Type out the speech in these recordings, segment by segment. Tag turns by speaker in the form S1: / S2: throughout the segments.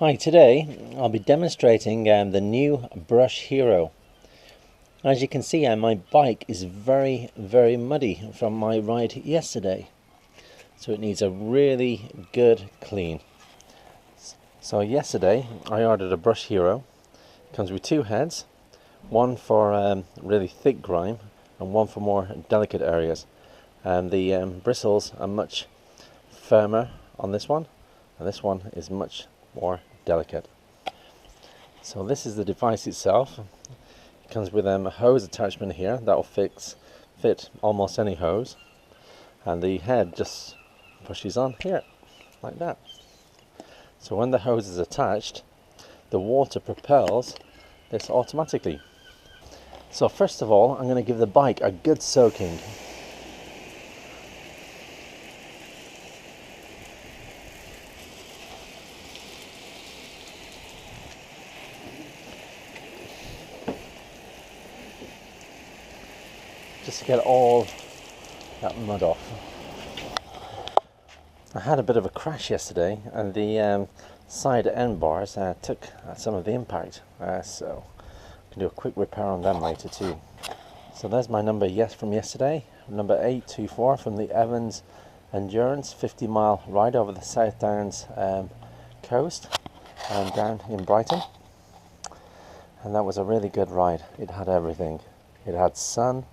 S1: Hi, today I'll be demonstrating the new Brush Hero. As you can see, my bike is very muddy from my ride yesterday, so it needs a really good clean. So yesterday I ordered a Brush Hero. It comes with two heads, one for really thick grime and one for more delicate areas. And the bristles are much firmer on this one, and this one is much more delicate. So this is the device itself. It comes with a hose attachment here that will fit almost any hose, and the head just pushes on here like that. So when the hose is attached, the water propels this automatically. So first of all, I'm going to give the bike a good soaking. Just to get all that mud off. I had a bit of a crash yesterday, and the side end bars took some of the impact, so I can do a quick repair on them later too. So there's my number from yesterday, number 824 from the Evans Endurance 50-mile ride over the South Downs coast and down in Brighton. And that was a really good ride. It had everything. It had sun,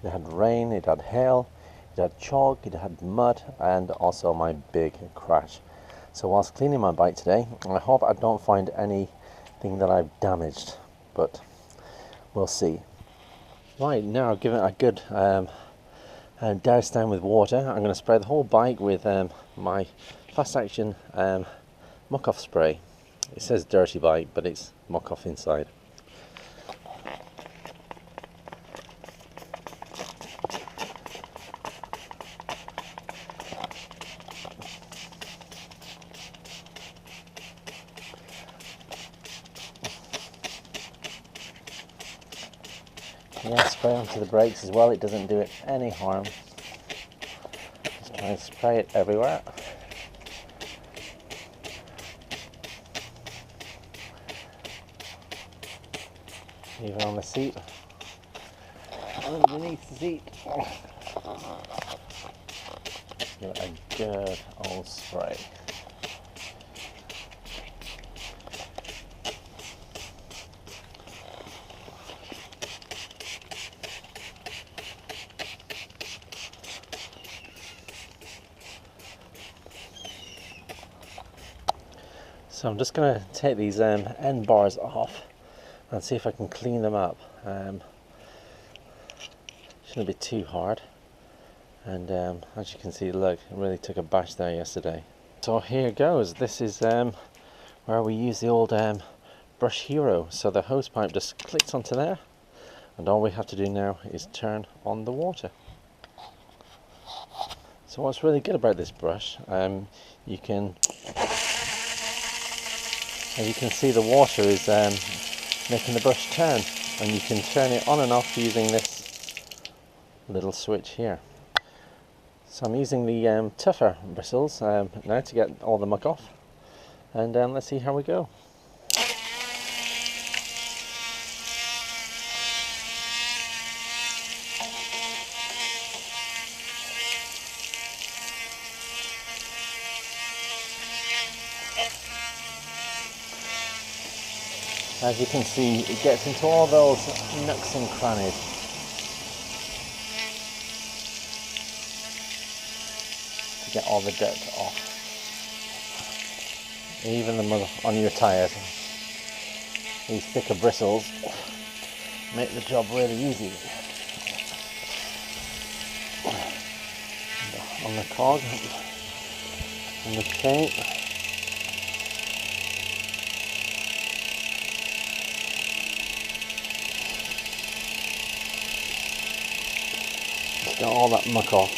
S1: it had rain, it had hail, it had chalk, it had mud, and also my big crash. So whilst cleaning my bike today, I hope I don't find anything that I've damaged, but we'll see. Right, now I've given it a good douse down with water. I'm going to spray the whole bike with my fast action muck off spray. It says dirty bike, but it's muck off inside. Yeah, spray onto the brakes as well, it doesn't do it any harm. Just try and spray it everywhere. Even on the seat, underneath the seat. Give it a good old spray. So I'm just going to take these end bars off and see if I can clean them up. Shouldn't be too hard. And as you can see, look, it really took a bash there yesterday. So here goes. This is where we use the old Brush Hero. So the hose pipe just clicks onto there, and all we have to do now is turn on the water. So what's really good about this brush, you can see the water is making the brush turn, and you can turn it on and off using this little switch here. So I'm using the tougher bristles now to get all the muck off, and let's see how we go. As you can see, it gets into all those nooks and crannies. To get all the dirt off. Even the mud on your tyres. These thicker bristles make the job really easy. On the cog, on the chain. Get all that muck off.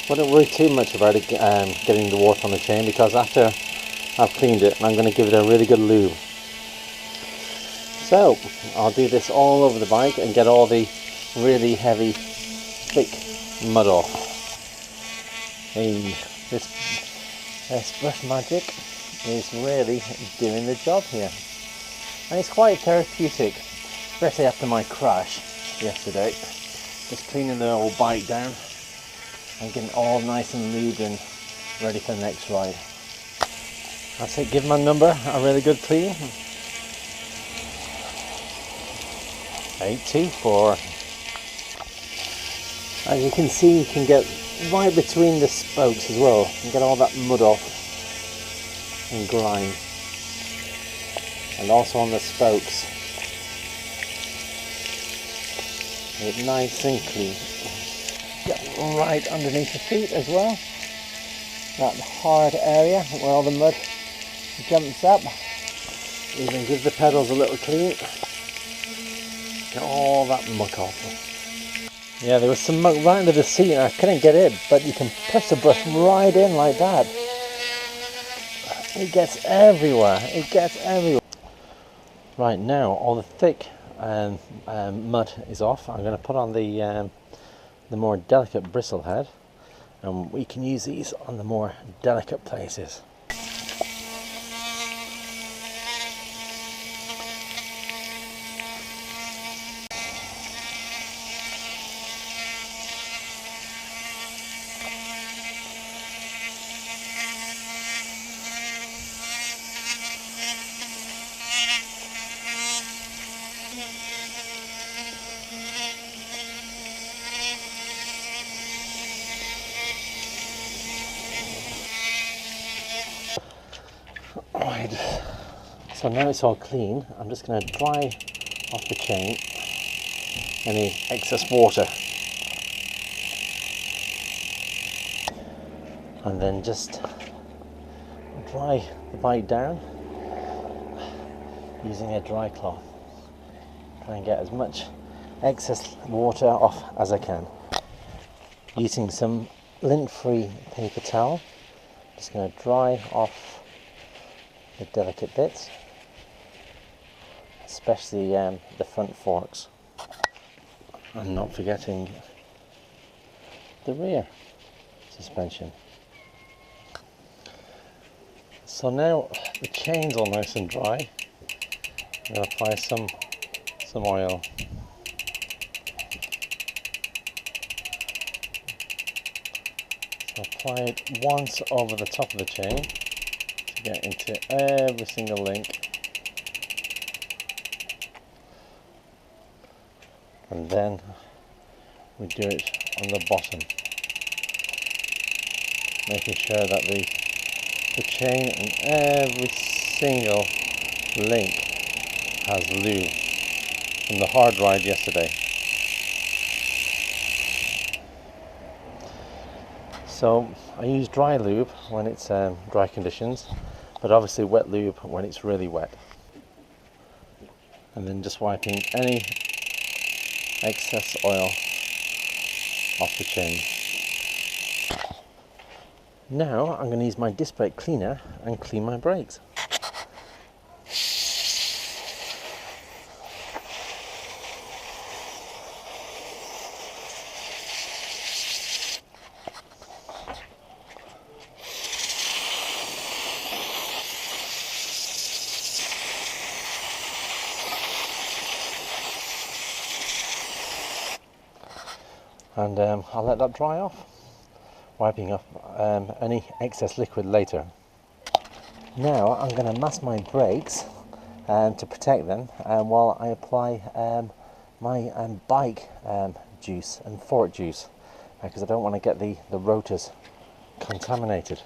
S1: Wouldn't worry too much about it getting the water on the chain, because after I've cleaned it, I'm going to give it a really good lube. So I'll do this all over the bike and get all the really heavy, thick mud off. Hey, this brush magic is really doing the job here. And it's quite therapeutic, especially after my crash yesterday. Just cleaning the old bike down and getting all nice and lubed and ready for the next ride. That's it, give my number a really good clean. 824. As you can see, you can get right between the spokes as well and get all that mud off and grime. And also on the spokes. It's nice and clean. Get right underneath the feet as well. That hard area where all the mud jumps up. Even give the pedals a little clean. Get all that muck off. Yeah, there was some muck right under the seat and I couldn't get it, but you can push the brush right in like that. It gets everywhere. It gets everywhere. Right, now all the thick mud is off. I'm going to put on the more delicate bristle head, and we can use these on the more delicate places. Right, so now it's all clean, I'm just going to dry off the chain any excess water and then just dry the bike down using a dry cloth. Try and get as much excess water off as I can. Using some lint-free paper towel, just going to dry off the delicate bits, especially the front forks, and not forgetting the rear suspension. So now the chain's all nice and dry. I'm going to apply some oil. So apply it once over the top of the chain to get into every single link, and then we do it on the bottom, making sure that the chain and every single link has lube from the hard ride yesterday. So I use dry lube when it's dry conditions, but obviously wet lube when it's really wet. And then just wiping any excess oil off the chain. Now I'm going to use my disc brake cleaner and clean my brakes. And I'll let that dry off, wiping off any excess liquid later. Now I'm going to mask my brakes to protect them while I apply my bike juice and fork juice, because I don't want to get the rotors contaminated.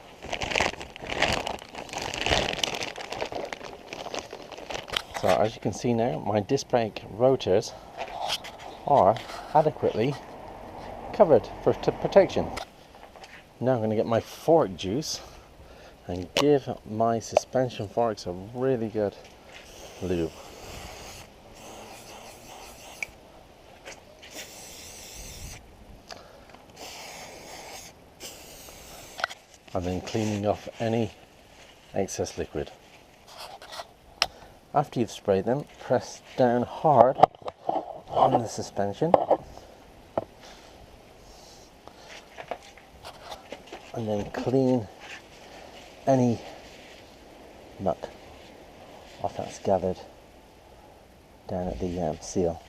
S1: So as you can see now, my disc brake rotors are adequately covered for protection. Now I'm going to get my fork juice and give my suspension forks a really good lube. And then cleaning off any excess liquid. After you've sprayed them, press down hard on the suspension and then clean any muck off that's gathered down at the seal,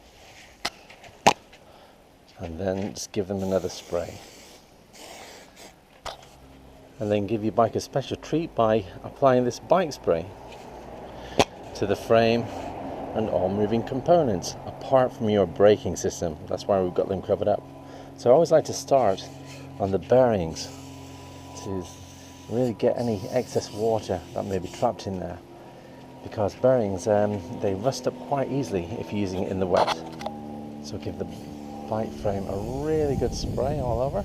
S1: and then just give them another spray, and then give your bike a special treat by applying this bike spray to the frame and all moving components apart from your braking system. That's why we've got them covered up. So I always like to start on the bearings to really get any excess water that may be trapped in there, because bearings they rust up quite easily if you're using it in the wet. So give the bike frame a really good spray all over.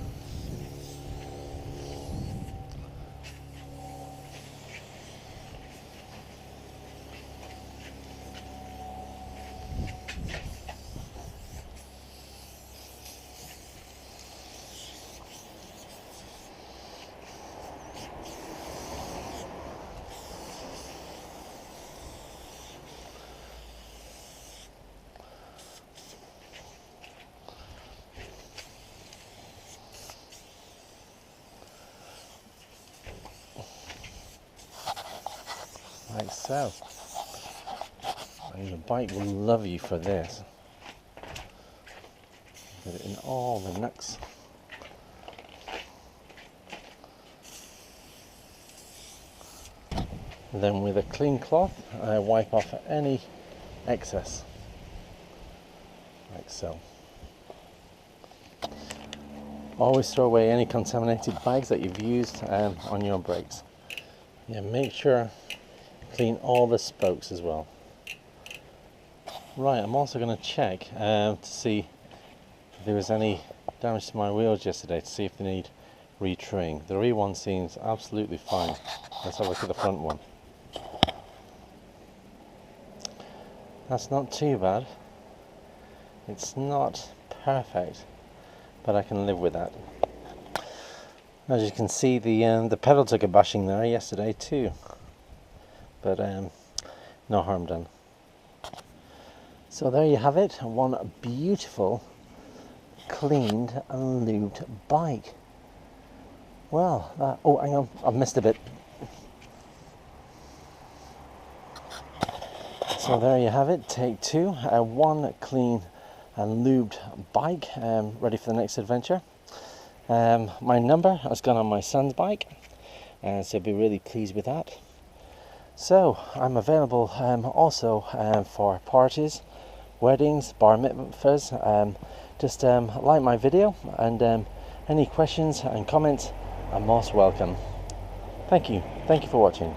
S1: Like so. And the bike will love you for this. Get it in all the nooks. And then with a clean cloth, I wipe off any excess. Like so. Always throw away any contaminated bags that you've used on your brakes. Yeah, make sure clean all the spokes as well. Right, I'm also going to check to see if there was any damage to my wheels yesterday, to see if they need re-truing. The rear one seems absolutely fine. Let's have a look at the front one. That's not too bad. It's not perfect, but I can live with that. As you can see, the pedal took a bashing there yesterday too, but no harm done. So there you have it, one beautiful, cleaned and lubed bike. Well, oh hang on, I've missed a bit. So there you have it, take two, one clean and lubed bike, ready for the next adventure. My number has gone on my son's bike, so I'll be really pleased with that. So I'm available also for parties, weddings, bar mitzvahs. Just like my video, and any questions and comments are most welcome. Thank you for watching.